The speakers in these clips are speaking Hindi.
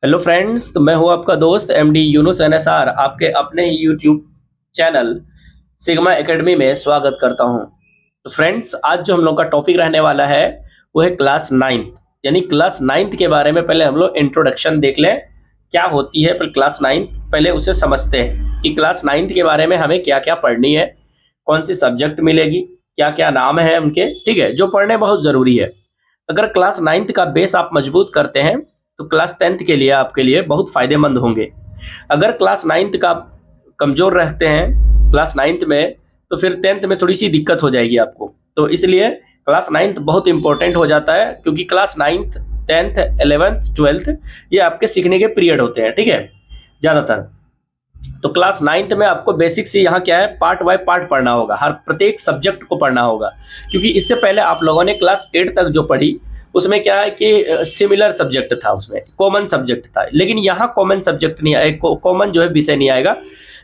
हेलो फ्रेंड्स, तो मैं हूं आपका दोस्त एमडी यूनुस एनएसआर आपके अपने ही यूट्यूब चैनल सिग्मा एकेडमी में स्वागत करता हूं। तो फ्रेंड्स, आज जो हम लोग का टॉपिक रहने वाला है वो है क्लास नाइन्थ, यानी क्लास नाइन्थ के बारे में पहले हम लोग इंट्रोडक्शन देख लें। क्या होती है पर क्लास नाइन्थ, पहले उसे समझते हैं कि क्लास नाइन्थ के बारे में हमें क्या क्या पढ़नी है, कौन सी सब्जेक्ट मिलेगी, क्या क्या नाम है उनके, ठीक है, जो पढ़ने बहुत ज़रूरी है। अगर क्लास नाइन्थ का बेस आप मजबूत करते हैं तो क्लास टेंथ के लिए आपके लिए बहुत फायदेमंद होंगे। अगर क्लास नाइन्थ का कमजोर रहते हैं क्लास नाइन्थ में, तो फिर टेंथ में थोड़ी सी दिक्कत हो जाएगी आपको। तो इसलिए क्लास नाइन्थ बहुत इंपॉर्टेंट हो जाता है, क्योंकि class ninth, tenth, 11th, 12th ये आपके सीखने के पीरियड होते हैं, ठीक है, ज़्यादातर। तो क्लास नाइन्थ में आपको बेसिक से यहाँ क्या है, पार्ट बाय पार्ट पढ़ना होगा, हर प्रत्येक सब्जेक्ट को पढ़ना होगा। क्योंकि इससे पहले आप लोगों ने क्लास 8 तक जो पढ़ी उसमें क्या है कि सिमिलर सब्जेक्ट था, उसमें कॉमन सब्जेक्ट था। लेकिन यहाँ कॉमन सब्जेक्ट नहीं आएगा, कॉमन जो है विषय नहीं आएगा।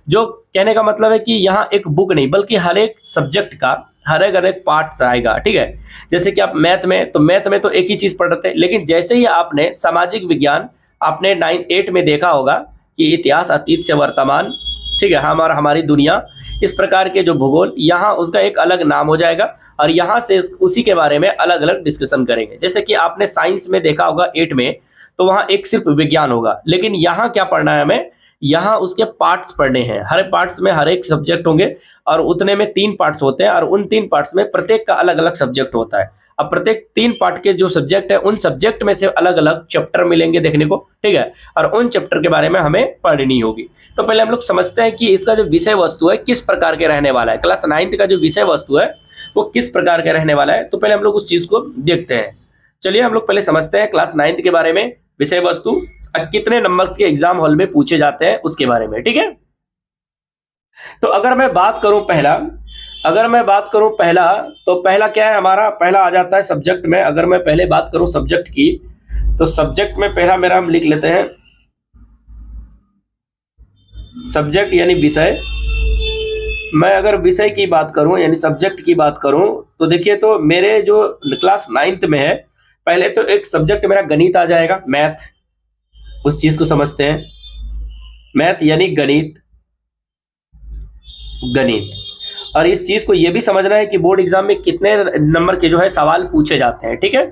जो कहने का मतलब है कि यहाँ एक बुक नहीं, बल्कि हर एक सब्जेक्ट का हर एक पार्ट आएगा, ठीक है। जैसे कि आप मैथ में, तो मैथ में तो एक ही चीज़ पढ़ते हैं, लेकिन जैसे ही आपने सामाजिक विज्ञान आपने 9, 8 में देखा होगा कि इतिहास, अतीत से वर्तमान, ठीक है, हमारी दुनिया, इस प्रकार के जो भूगोल, यहाँ उसका एक अलग नाम हो जाएगा। और यहाँ से उसी के बारे में अलग अलग डिस्कशन करेंगे। जैसे कि आपने साइंस में देखा होगा 8 में, तो वहाँ एक सिर्फ विज्ञान होगा, लेकिन यहाँ क्या पढ़ना है हमें, यहाँ उसके पार्ट्स पढ़ने हैं। हर पार्ट्स में हर एक सब्जेक्ट होंगे, और उतने में 3 पार्ट्स होते हैं, और उन 3 पार्ट्स में प्रत्येक का अलग अलग सब्जेक्ट होता है। अब प्रत्येक 3 पार्ट के जो सब्जेक्ट है, उन सब्जेक्ट में से अलग अलग चैप्टर मिलेंगे देखने को, ठीक है, और उन चैप्टर के बारे में हमें पढ़नी होगी। तो पहले हम लोग समझते हैं कि इसका जो विषय वस्तु है किस प्रकार के रहने वाला है, क्लास 9 का जो विषय वस्तु है वो किस प्रकार का रहने वाला है। तो पहले हम लोग उस चीज को देखते हैं। चलिए हम लोग पहले समझते हैं क्लास 9 के बारे में, विषय वस्तु कितने नंबर्स के एग्जाम हॉल में पूछे जाते हैं उसके बारे में, ठीक है। तो अगर मैं बात करूं पहला, तो पहला क्या है हमारा, पहला आ जाता है सब्जेक्ट में। अगर मैं पहले बात करूं सब्जेक्ट की, तो सब्जेक्ट में पहला मेरा हम लिख लेते हैं सब्जेक्ट यानी विषय। मैं अगर विषय की बात करूं यानी सब्जेक्ट की बात करूं, तो देखिए, तो मेरे जो क्लास 9 में है, पहले तो एक सब्जेक्ट मेरा गणित आ जाएगा, मैथ। उस चीज को समझते हैं, मैथ यानी गणित। और इस चीज को यह भी समझना है कि बोर्ड एग्जाम में कितने नंबर के जो है सवाल पूछे जाते हैं, ठीक है,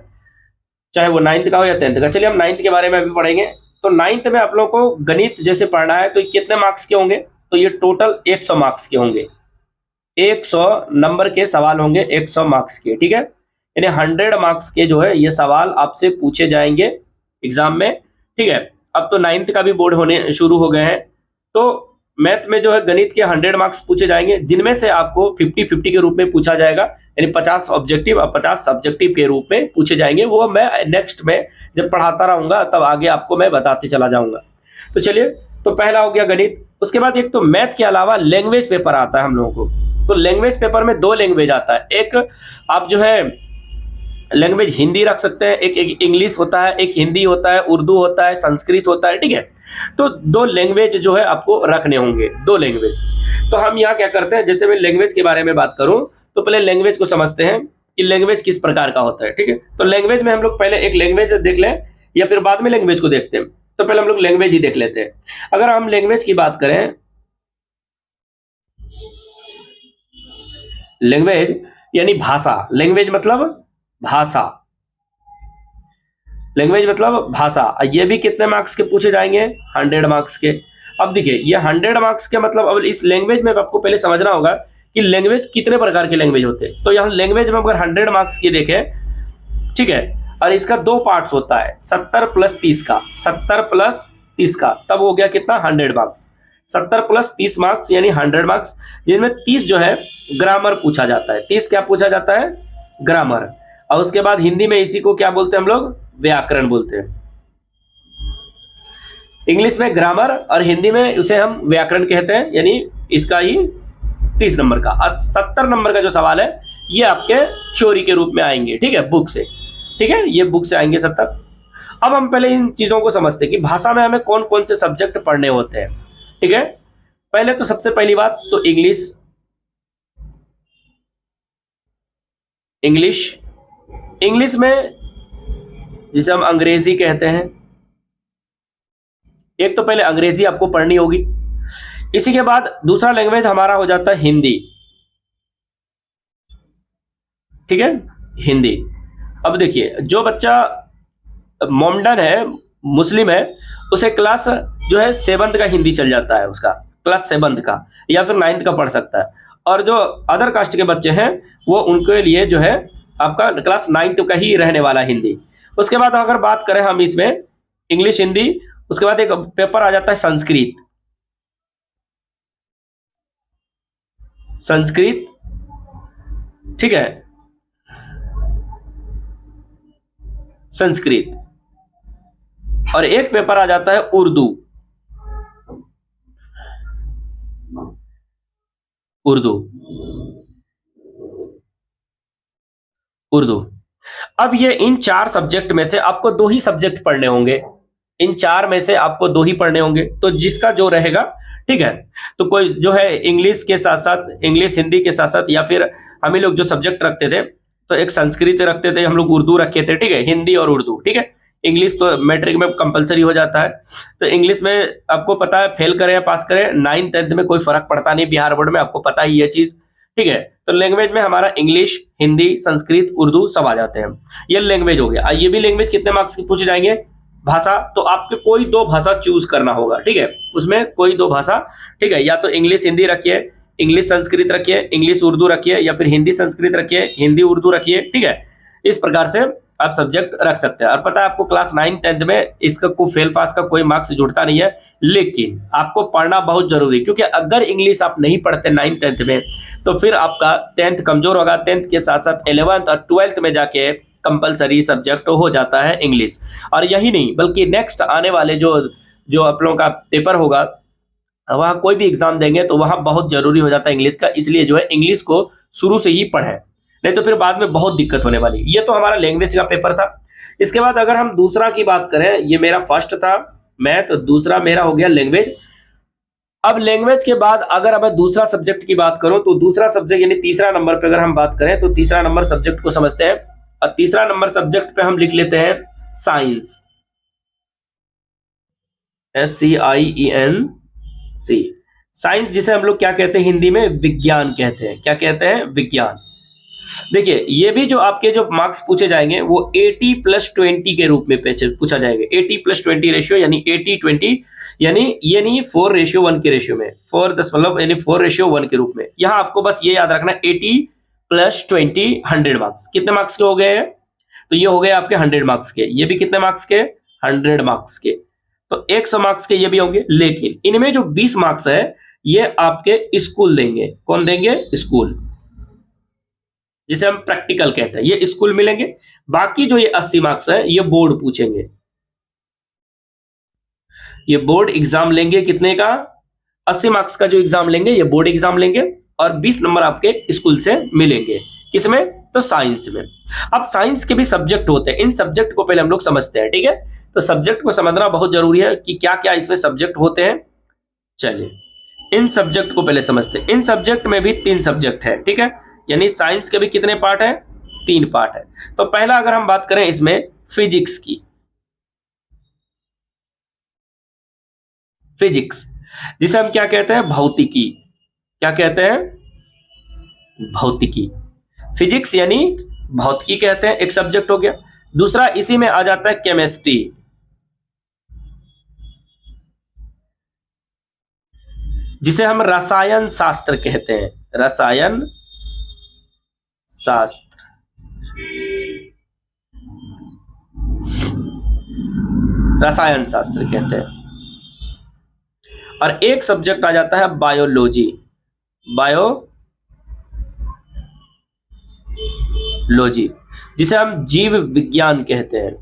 चाहे वो 9th का हो या 10th का। चलिए हम 9th के बारे में अभी पढ़ेंगे। तो 9th में आप लोगों को गणित जैसे पढ़ना है, तो कितने मार्क्स के होंगे, तो ये टोटल 100 मार्क्स के होंगे। 100 नंबर के सवाल होंगे, 100 मार्क्स के, ठीक है, यानी 100 मार्क्स के जो है ये सवाल आपसे पूछे जाएंगे एग्जाम में, ठीक है। अब तो 9th का भी बोर्ड होने शुरू हो गए हैं। तो मैथ में जो है गणित के 100 मार्क्स पूछे जाएंगे, जिनमें से आपको 50-50 के रूप में पूछा जाएगा, यानी 50 ऑब्जेक्टिव और 50 सब्जेक्टिव के रूप में पूछे जाएंगे। वो मैं नेक्स्ट में जब पढ़ाता रहूंगा तब आगे आपको मैं बताते चला जाऊंगा। तो चलिए, तो पहला हो गया गणित। उसके बाद एक तो मैथ के अलावा लैंग्वेज पेपर आता है हम लोगों को। तो लैंग्वेज पेपर में 2 लैंग्वेज आता है। एक आप जो है लैंग्वेज हिंदी रख सकते हैं, एक इंग्लिश होता है, एक हिंदी होता है, उर्दू होता है, संस्कृत होता है, ठीक है। तो 2 लैंग्वेज जो है आपको रखने होंगे, 2 लैंग्वेज। तो हम यहाँ क्या करते हैं, जैसे मैं लैंग्वेज के बारे में बात करूँ, तो पहले लैंग्वेज को समझते हैं कि लैंग्वेज किस प्रकार का होता है, ठीक है। तो लैंग्वेज में हम लोग पहले एक लैंग्वेज देख लें, या फिर बाद में लैंग्वेज को देखते हैं। तो पहले हम लोग लैंग्वेज ही देख लेते हैं। अगर हम लैंग्वेज की बात करें, लैंग्वेज यानी भाषा, लैंग्वेज मतलब भाषा, लैंग्वेज मतलब भाषा। ये भी कितने मार्क्स के पूछे जाएंगे, 100 मार्क्स के। अब देखिए, ये 100 मार्क्स के मतलब, अब इस लैंग्वेज में आपको पहले समझना होगा कि लैंग्वेज कितने प्रकार के लैंग्वेज होते हैं। तो यहाँ लैंग्वेज में अगर 100 मार्क्स की देखें, ठीक है, और इसका 2 पार्ट्स होता है, 70 + 30 का, 70 + 30 का, तब हो गया कितना, 100 मार्क्स। 70 + 30 मार्क्स यानी 100 मार्क्स, जिनमें 30 जो है ग्रामर पूछा जाता है। 30 क्या पूछा जाता है, ग्रामर। और उसके बाद हिंदी में इसी को क्या बोलते हैं हम लोग, व्याकरण बोलते हैं। इंग्लिश में ग्रामर और हिंदी में उसे हम व्याकरण कहते हैं, यानी इसका ही 30 नंबर का। 70 नंबर का जो सवाल है ये आपके थ्योरी के रूप में आएंगे, ठीक है, बुक से, ठीक है, ये बुक से आएंगे 70। अब हम पहले इन चीजों को समझते हैं कि भाषा में हमें कौन कौन से सब्जेक्ट पढ़ने होते हैं, ठीक है। पहले तो सबसे पहली बात तो इंग्लिश, इंग्लिश में जिसे हम अंग्रेजी कहते हैं, एक तो पहले अंग्रेजी आपको पढ़नी होगी, इसी के बाद दूसरा लैंग्वेज हमारा हो जाता है हिंदी, ठीक है, हिंदी। अब देखिए जो बच्चा मोमडन है, मुस्लिम है, उसे क्लास जो है 7th का हिंदी चल जाता है, उसका क्लास 7th का या फिर 9th का पढ़ सकता है। और जो अदर कास्ट के बच्चे हैं वो उनके लिए जो है आपका क्लास 9th का ही रहने वाला हिंदी। उसके बाद अगर बात करें हम इसमें इंग्लिश हिंदी, उसके बाद एक पेपर आ जाता है संस्कृत। संस्कृत, ठीक है, संस्कृत। और एक पेपर आ जाता है उर्दू। उर्दू, उर्दू। अब ये इन 4 सब्जेक्ट में से आपको 2 ही सब्जेक्ट पढ़ने होंगे, इन 4 में से आपको 2 ही पढ़ने होंगे। तो जिसका जो रहेगा, ठीक है, तो कोई जो है इंग्लिश के साथ साथ, इंग्लिश हिंदी के साथ साथ, या फिर हम ही लोग जो सब्जेक्ट रखते थे तो एक संस्कृत रखते थे, हम लोग उर्दू रखे थे, ठीक है, हिंदी और उर्दू, ठीक है। इंग्लिश तो मैट्रिक में कंपलसरी हो जाता है, तो इंग्लिश में आपको पता है फेल करें या पास करें 9th 10th में कोई फर्क पड़ता नहीं, बिहार बोर्ड में आपको पता ही ये चीज, ठीक है। तो लैंग्वेज में हमारा इंग्लिश, हिंदी, संस्कृत, उर्दू सब आ जाते हैं। ये लैंग्वेज हो गया। ये भी लैंग्वेज कितने मार्क्स के पूछे जाएंगे? भाषा, तो आपके कोई 2 भाषा चूज करना होगा, ठीक है, उसमें कोई 2 भाषा, ठीक है, या तो इंग्लिश हिंदी रखिए, इंग्लिश संस्कृत रखिए, इंग्लिश उर्दू रखिए, या फिर हिंदी संस्कृत रखिए, हिंदी उर्दू रखिए, ठीक है। इस प्रकार से आप सब्जेक्ट रख सकते हैं। और पता है आपको क्लास 9th 10th में इसका कोई फेल पास का कोई मार्क्स जुड़ता नहीं है, लेकिन आपको पढ़ना बहुत जरूरी, क्योंकि अगर इंग्लिश आप नहीं पढ़ते 9th 10th में तो फिर आपका 10th कमजोर होगा। 10th के साथ साथ 11th और 12th में जाके कंपलसरी सब्जेक्ट हो जाता है इंग्लिश। और यही नहीं बल्कि नेक्स्ट आने वाले जो आप लोगों का पेपर होगा, वहां कोई भी एग्जाम देंगे तो वहां बहुत जरूरी हो जाता है इंग्लिश का, इसलिए जो है इंग्लिश को शुरू से ही पढ़ें, नहीं तो फिर बाद में बहुत दिक्कत होने वाली। ये तो हमारा लैंग्वेज का पेपर था। इसके बाद अगर हम दूसरा की बात करें, ये मेरा फर्स्ट था मैथ, दूसरा मेरा हो गया लैंग्वेज। अब लैंग्वेज के बाद अगर मैं दूसरा सब्जेक्ट की बात करूं तो दूसरा सब्जेक्ट यानी तीसरा नंबर पे अगर हम बात करें तो तीसरा नंबर सब्जेक्ट को समझते हैं। और तीसरा नंबर सब्जेक्ट पे हम लिख लेते हैं साइंस, SCIENC। साइंस जिसे हम लोग क्या कहते हैं हिंदी में? विज्ञान कहते हैं। क्या कहते हैं? विज्ञान। देखिए ये भी जो आपके जो मार्क्स पूछे जाएंगे वो 80+20 के रूप में पूछा जाएगा। 80+20 रेशियो यानी 80-20, यानी ये नहीं 4:1 के रेशियो में, 4 यानी 4:1 के रूप में। यहाँ आपको बस ये याद रखना 80+20 100 मार्क्स। कितने मार्क्स के हो गए हैं? तो ये हो गए आपके 100 मार्क्स के। ये भी कितने मार्क्स के? 100 मार्क्स के। तो 100 मार्क्स के ये भी होंगे, लेकिन इनमें जो 20 मार्क्स है ये आपके स्कूल देंगे। कौन देंगे? स्कूल, जिसे हम प्रैक्टिकल कहते हैं, ये स्कूल मिलेंगे। बाकी जो ये 80 मार्क्स है ये बोर्ड पूछेंगे। ये बोर्ड एग्जाम लेंगे कितने का? 80 मार्क्स का जो एग्जाम लेंगे ये बोर्ड एग्जाम लेंगे, और 20 नंबर आपके स्कूल से मिलेंगे। किसमें? तो साइंस में। अब साइंस के भी सब्जेक्ट होते हैं, इन सब्जेक्ट को पहले हम लोग समझते हैं, ठीक है। तो सब्जेक्ट को समझना बहुत जरूरी है कि क्या क्या इसमें सब्जेक्ट होते हैं। चलिए इन सब्जेक्ट को पहले समझते हैं। इन सब्जेक्ट में भी 3 सब्जेक्ट है, ठीक है, यानी साइंस के भी कितने पार्ट है? 3 पार्ट है। तो पहला अगर हम बात करें इसमें फिजिक्स की, फिजिक्स जिसे हम क्या कहते हैं? भौतिकी। क्या कहते हैं? भौतिकी। फिजिक्स यानी भौतिकी कहते हैं, एक सब्जेक्ट हो गया। दूसरा इसी में आ जाता है केमिस्ट्री, जिसे हम रसायन शास्त्र कहते हैं। रसायन शास्त्र। रसायन शास्त्र कहते हैं। और एक सब्जेक्ट आ जाता है बायोलॉजी। बायोलॉजी जिसे हम जीव विज्ञान कहते हैं।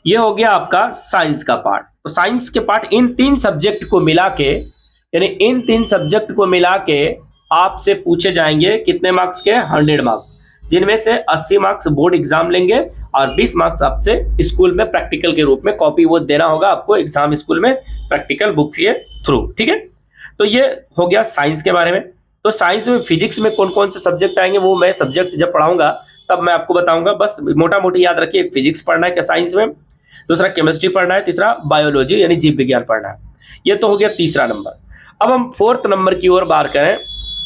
ये हो गया आपका साइंस का पार्ट। तो साइंस के पार्ट इन 3 सब्जेक्ट को मिला के, यानी इन 3 सब्जेक्ट को मिला के आपसे पूछे जाएंगे कितने मार्क्स के? 100 मार्क्स, जिनमें से 80 मार्क्स बोर्ड एग्जाम लेंगे और 20 मार्क्स आपसे स्कूल में प्रैक्टिकल के रूप में कॉपी वो देना होगा आपको एग्जाम स्कूल में प्रैक्टिकल बुक के थ्रू, ठीक है। तो ये हो गया साइंस के बारे में। तो साइंस में फिजिक्स में कौन कौन से सब्जेक्ट आएंगे वो मैं सब्जेक्ट जब पढ़ाऊंगा तब मैं आपको बताऊंगा। बस मोटा मोटी याद रखिए, एक फिजिक्स पढ़ना है क्या साइंस में, दूसरा केमिस्ट्री पढ़ना है, तीसरा बायोलॉजी यानी जीव विज्ञान पढ़ना है। ये तो हो गया तीसरा नंबर। अब हम फोर्थ नंबर की ओर बात करें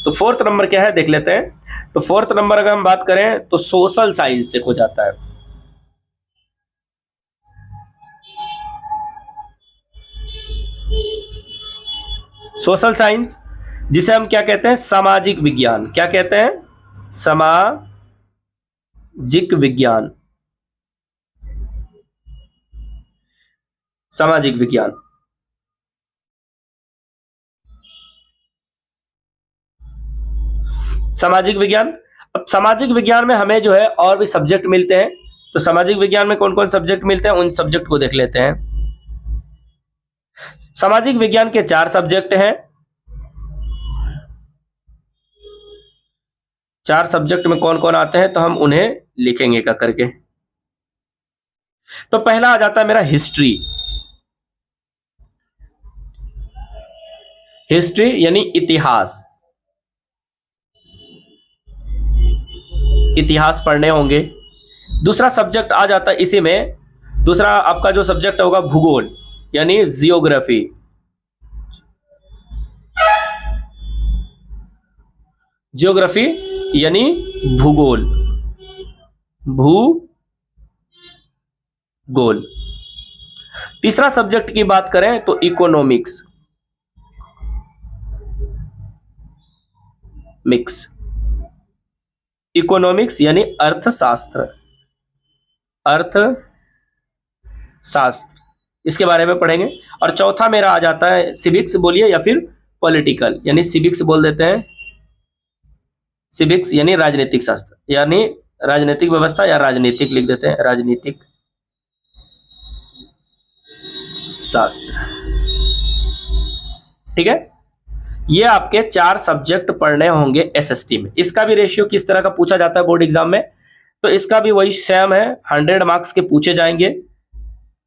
तो फोर्थ नंबर क्या है देख लेते हैं। तो फोर्थ नंबर अगर हम बात करें तो सोशल साइंस से हो जाता है। सोशल साइंस जिसे हम क्या कहते हैं, सामाजिक विज्ञान। क्या कहते हैं, सामाजिक विज्ञान। सामाजिक विज्ञान। सामाजिक विज्ञान। अब सामाजिक विज्ञान में हमें जो है और भी सब्जेक्ट मिलते हैं। तो सामाजिक विज्ञान में कौन कौन सब्जेक्ट मिलते हैं, उन सब्जेक्ट को देख लेते हैं। सामाजिक विज्ञान के 4 सब्जेक्ट हैं। 4 सब्जेक्ट में कौन कौन आते हैं तो हम उन्हें लिखेंगे का करके। तो पहला आ जाता है मेरा हिस्ट्री। हिस्ट्री यानी इतिहास। इतिहास पढ़ने होंगे। दूसरा सब्जेक्ट आ जाता है इसी में, दूसरा आपका जो सब्जेक्ट होगा भूगोल यानी जियोग्राफी। जियोग्राफी यानी भूगोल। भूगोल। तीसरा सब्जेक्ट की बात करें तो इकोनॉमिक्स। इकोनॉमिक्स यानी अर्थशास्त्र। अर्थशास्त्र, इसके बारे में पढ़ेंगे। और चौथा मेरा आ जाता है सिविक्स बोलिए या फिर पॉलिटिकल, यानी सिविक्स बोल देते हैं। सिविक्स यानी राजनीतिक शास्त्र, यानी राजनीतिक व्यवस्था, या राजनीतिक लिख देते हैं, राजनीतिक शास्त्र। ठीक है, ये आपके 4 सब्जेक्ट पढ़ने होंगे एसएसटी में। इसका भी रेशियो किस तरह का पूछा जाता है बोर्ड एग्जाम में, तो इसका भी वही सेम है, 100 मार्क्स के पूछे जाएंगे।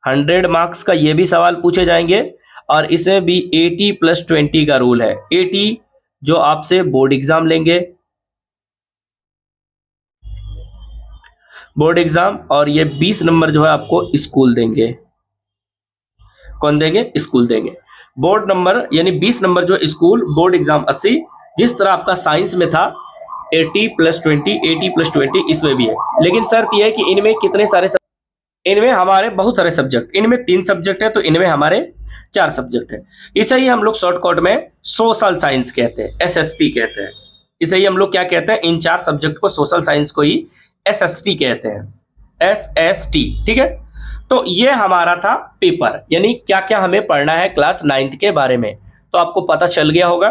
100 मार्क्स का ये भी सवाल पूछे जाएंगे। और इसमें भी 80+20 का रूल है। 80 जो आपसे बोर्ड एग्जाम लेंगे, बोर्ड एग्जाम, और ये 20 नंबर जो है आपको स्कूल देंगे। कौन देंगे, स्कूल देंगे। बोर्ड नंबर यानी 20 नंबर जो स्कूल, बोर्ड एग्जाम 80। जिस तरह आपका साइंस में था 80+20, 80+20 इसमें भी है। लेकिन शर्त यह है कि इनमें कितने सारे इनमें हमारे बहुत सारे सब्जेक्ट, इनमें 3 सब्जेक्ट है तो इनमें हमारे 4 सब्जेक्ट है। इसे ही हम लोग शॉर्टकट में सोशल साइंस कहते हैं, एसएसटी कहते हैं। इसे ही हम लोग क्या कहते हैं, इन 4 सब्जेक्ट को, सोशल साइंस को ही एसएसटी कहते हैं, एसएसटी। ठीक है, तो ये हमारा था पेपर, यानी क्या क्या हमें पढ़ना है क्लास 9th के बारे में। तो आपको पता चल गया होगा।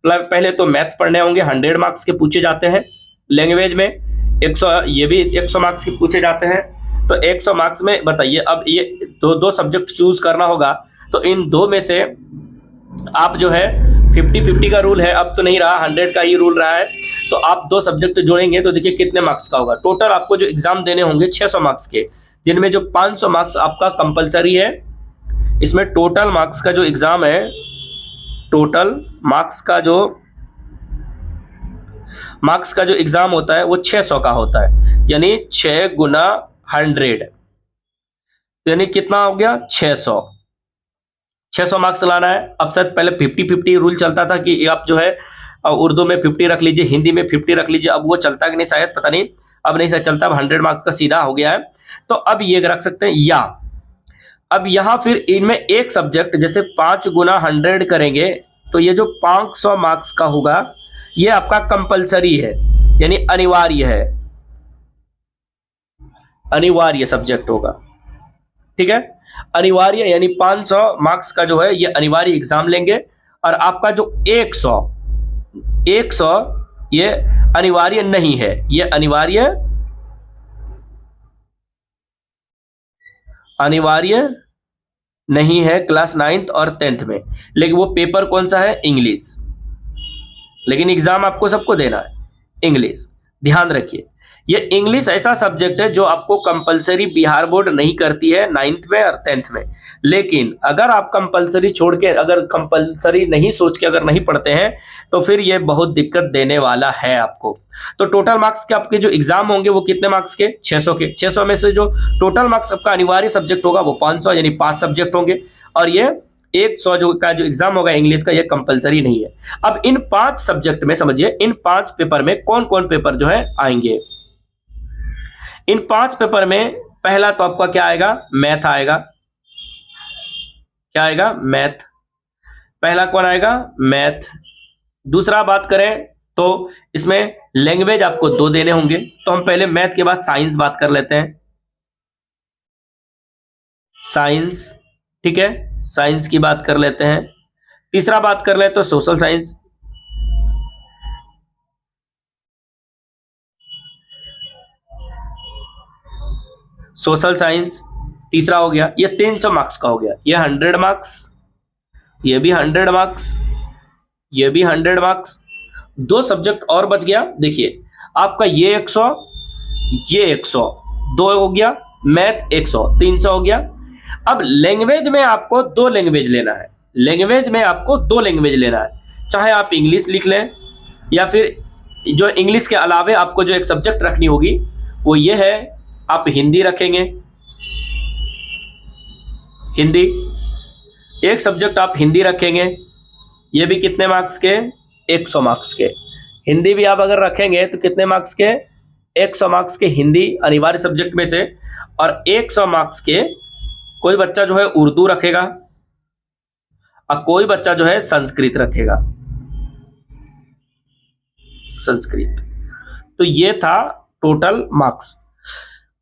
पहले तो मैथ पढ़ने होंगे, 100 मार्क्स के पूछे जाते हैं। लैंग्वेज में 100, ये भी 100 मार्क्स के पूछे जाते हैं। तो 100 मार्क्स में बताइए, अब ये दो सब्जेक्ट चूज करना होगा। तो इन 2 में से आप जो है 50-50 का रूल है, अब तो नहीं रहा, 100 का ही रूल रहा है। तो आप 2 सब्जेक्ट जोड़ेंगे तो देखिए कितने मार्क्स का होगा। टोटल आपको जो एग्जाम देने होंगे 600 मार्क्स के, जिनमें जो 500 मार्क्स आपका कंपलसरी है। इसमें टोटल मार्क्स का जो एग्जाम है, टोटल मार्क्स का जो एग्जाम होता है वो 600 का होता है, यानी 6 गुना 100, यानी कितना हो गया 600 मार्क्स लाना है। अब शायद पहले 50-50 रूल चलता था कि आप जो है उर्दू में 50 रख लीजिए, हिंदी में 50 रख लीजिए। अब वो चलता कि नहीं शायद, पता नहीं, अब नहीं शायद चलता। अब 100 मार्क्स का सीधा हो गया है। तो अब ये रख सकते हैं, या अब यहां फिर इनमें एक सब्जेक्ट जैसे 5 गुना 100 करेंगे तो ये जो 500 मार्क्स का होगा ये आपका कंपलसरी है, यानी अनिवार्य है, अनिवार्य सब्जेक्ट होगा। ठीक है, अनिवार्य यानी 500 मार्क्स का जो है ये अनिवार्य एग्जाम लेंगे। और आपका जो 100 ये अनिवार्य नहीं है, ये अनिवार्य नहीं है क्लास 9th और 10th में। लेकिन वो पेपर कौन सा है, इंग्लिश। लेकिन एग्जाम आपको सबको देना है इंग्लिश, ध्यान रखिए। ये इंग्लिश ऐसा सब्जेक्ट है जो आपको कंपलसरी बिहार बोर्ड नहीं करती है 9th में और 10th में, लेकिन अगर आप कंपलसरी छोड़ के, अगर कंपलसरी नहीं सोच के अगर नहीं पढ़ते हैं तो फिर ये बहुत दिक्कत देने वाला है आपको। तो टोटल मार्क्स के आपके जो एग्जाम होंगे वो कितने मार्क्स के? 600 के। 600 में से जो टोटल मार्क्स आपका अनिवार्य सब्जेक्ट होगा वो 500, यानी 5 सब्जेक्ट होंगे, और ये 100 जो का जो एग्जाम होगा इंग्लिश का, ये कंपलसरी नहीं है। अब इन 5 सब्जेक्ट में समझिए, इन 5 पेपर में कौन कौन पेपर जो है आएंगे। इन 5 पेपर में पहला तो आपका क्या आएगा? मैथ आएगा। क्या आएगा? मैथ। पहला कौन आएगा? मैथ। दूसरा बात करें तो इसमें लैंग्वेज आपको 2 देने होंगे, तो हम पहले मैथ के बाद साइंस बात कर लेते हैं। साइंस, ठीक है, साइंस की बात कर लेते हैं। तीसरा बात कर ले तो सोशल साइंस। सोशल साइंस तीसरा हो गया, ये 300 मार्क्स का हो गया। ये 100 मार्क्स, ये भी 100 मार्क्स, ये भी 100 मार्क्स। 2 सब्जेक्ट और बच गया। देखिए आपका ये 100, ये 100, 2 हो गया। मैथ 100, 300 हो गया। अब लैंग्वेज में आपको 2 लैंग्वेज लेना है। लैंग्वेज में आपको 2 लैंग्वेज लेना है, चाहे आप इंग्लिश लिख लें, या फिर जो इंग्लिश के अलावे आपको जो एक सब्जेक्ट रखनी होगी वो ये है, आप हिंदी रखेंगे। हिंदी एक सब्जेक्ट आप हिंदी रखेंगे, ये भी कितने मार्क्स के? 100 मार्क्स के। हिंदी भी आप अगर रखेंगे तो कितने मार्क्स के? 100 मार्क्स के हिंदी अनिवार्य सब्जेक्ट में से। और 100 मार्क्स के कोई बच्चा जो है उर्दू रखेगा और कोई बच्चा जो है संस्कृत रखेगा। संस्कृत। तो ये था टोटल मार्क्स।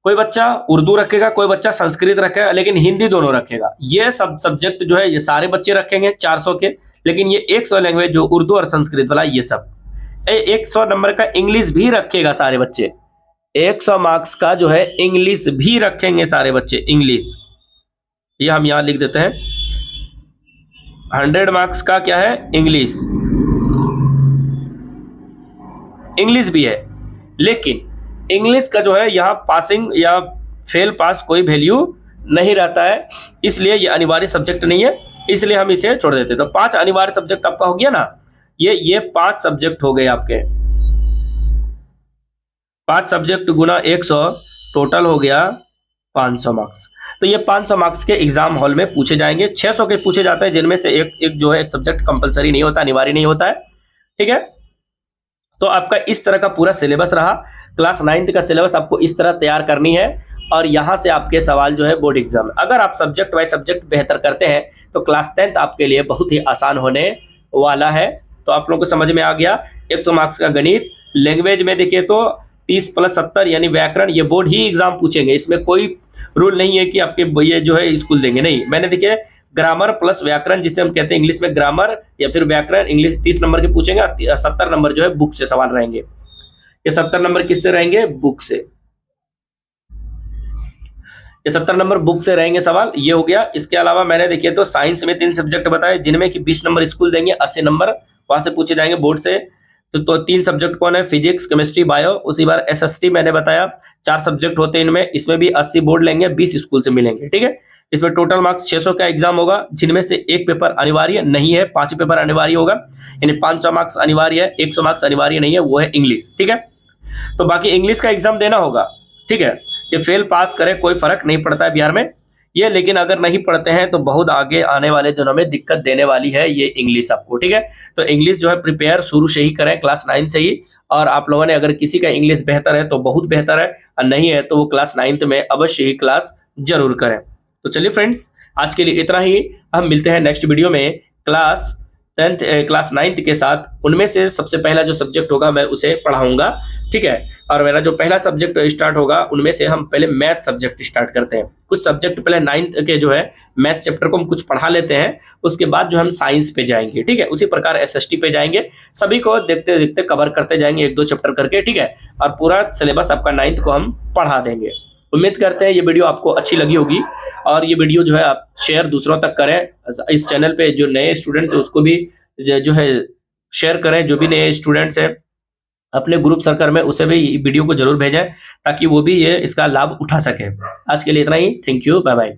कोई बच्चा उर्दू रखेगा, कोई बच्चा संस्कृत रखेगा, लेकिन हिंदी दोनों रखेगा। ये सब सब्जेक्ट जो है ये सारे बच्चे रखेंगे 400 के, लेकिन ये 100 लैंग्वेज जो उर्दू और संस्कृत वाला ये सब 100 नंबर का इंग्लिश भी रखेगा सारे बच्चे। 100 मार्क्स का जो है इंग्लिश भी रखेंगे सारे बच्चे। इंग्लिश ये हम यहां लिख देते हैं। 100 मार्क्स का क्या है? इंग्लिश। इंग्लिश भी है, लेकिन इंग्लिश का जो है यहाँ पासिंग या फेल पास कोई वैल्यू नहीं रहता है, इसलिए ये अनिवार्य सब्जेक्ट नहीं है, इसलिए हम इसे छोड़ देते हैं। तो 5 अनिवार्य सब्जेक्ट आपका हो गया ना, ये 5 सब्जेक्ट हो गए आपके। 5 सब्जेक्ट गुना 100 टोटल हो गया 500 मार्क्स। तो ये 500 मार्क्स के एग्जाम हॉल में पूछे जाएंगे। 600 के पूछे जाते हैं, जिनमें से एक जो है एक सब्जेक्ट कंपलसरी नहीं होता, अनिवार्य नहीं होता है, ठीक है। तो आपका इस तरह का पूरा सिलेबस रहा। क्लास 9th का सिलेबस आपको इस तरह तैयार करनी है, और यहां से आपके सवाल जो है बोर्ड एग्जाम। अगर आप सब्जेक्ट बाय सब्जेक्ट बेहतर करते हैं तो क्लास 10th आपके लिए बहुत ही आसान होने वाला है। तो आप लोगों को समझ में आ गया। 100 मार्क्स का गणित। लैंग्वेज में देखिए तो 30 + 70 यानी व्याकरण, ये बोर्ड ही एग्जाम पूछेंगे। इसमें कोई रूल नहीं है कि आपके ये जो है स्कूल देंगे, नहीं। मैंने देखिए ग्रामर प्लस व्याकरण, जिसे हम कहते हैं इंग्लिश में ग्रामर या फिर व्याकरण, इंग्लिश 30 नंबर के पूछेंगे, 70 नंबर जो है बुक से सवाल रहेंगे। ये 70 नंबर किससे रहेंगे? बुक से। ये 70 नंबर बुक से रहेंगे सवाल। ये हो गया। इसके अलावा मैंने देखिए तो साइंस में 3 सब्जेक्ट बताए, जिनमें कि 20 नंबर स्कूल देंगे, 80 नंबर वहां से पूछे जाएंगे बोर्ड से। तो 3 सब्जेक्ट कौन है? Physics, chemistry, bio. उसी बार एसएसटी मैंने बताया 4 सब्जेक्ट होते हैं इनमें, इसमें भी 80 बोर्ड लेंगे, 20 स्कूल से मिलेंगे, ठीक है। इसमें टोटल मार्क्स 600 का एग्जाम होगा, जिनमें से एक पेपर अनिवार्य नहीं है, 5 पेपर अनिवार्य होगा, यानी 500 मार्क्स अनिवार्य है, 100 मार्क्स अनिवार्य नहीं है, वो है इंग्लिश, ठीक है। तो बाकी इंग्लिश का एग्जाम देना होगा, ठीक है। ये फेल पास करे कोई फर्क नहीं पड़ता है बिहार में ये, लेकिन अगर नहीं पढ़ते हैं तो बहुत आगे आने वाले दिनों में दिक्कत देने वाली है ये इंग्लिश आपको, ठीक है। तो इंग्लिश जो है प्रिपेयर शुरू से ही करें, क्लास 9 से ही। और आप लोगों ने, अगर किसी का इंग्लिश बेहतर है तो बहुत बेहतर है, और नहीं है तो वो क्लास 9th में अवश्य ही क्लास जरूर करें। तो चलिए फ्रेंड्स, आज के लिए इतना ही। हम मिलते हैं नेक्स्ट वीडियो में क्लास 9th के साथ। उनमें से सबसे पहला जो सब्जेक्ट होगा मैं उसे पढ़ाऊंगा, ठीक है। और मेरा जो पहला सब्जेक्ट स्टार्ट होगा उनमें से हम पहले मैथ सब्जेक्ट स्टार्ट करते हैं। कुछ सब्जेक्ट पहले 9th के जो है मैथ चैप्टर को हम कुछ पढ़ा लेते हैं, उसके बाद जो हम साइंस पे जाएंगे, ठीक है। उसी प्रकार एसएसटी पे जाएंगे, सभी को देखते देखते कवर करते जाएंगे, 1-2 चैप्टर करके, ठीक है। और पूरा सिलेबस आपका 9th को हम पढ़ा देंगे। उम्मीद करते हैं ये वीडियो आपको अच्छी लगी होगी, और ये वीडियो जो है आप शेयर दूसरों तक करें। इस चैनल पे जो नए स्टूडेंट्स हैं उसको भी जो है शेयर करें, जो भी नए स्टूडेंट्स हैं अपने ग्रुप सर्कल में उसे भी वीडियो को जरूर भेजें ताकि वो भी ये इसका लाभ उठा सके। आज के लिए इतना ही। Thank you, bye bye.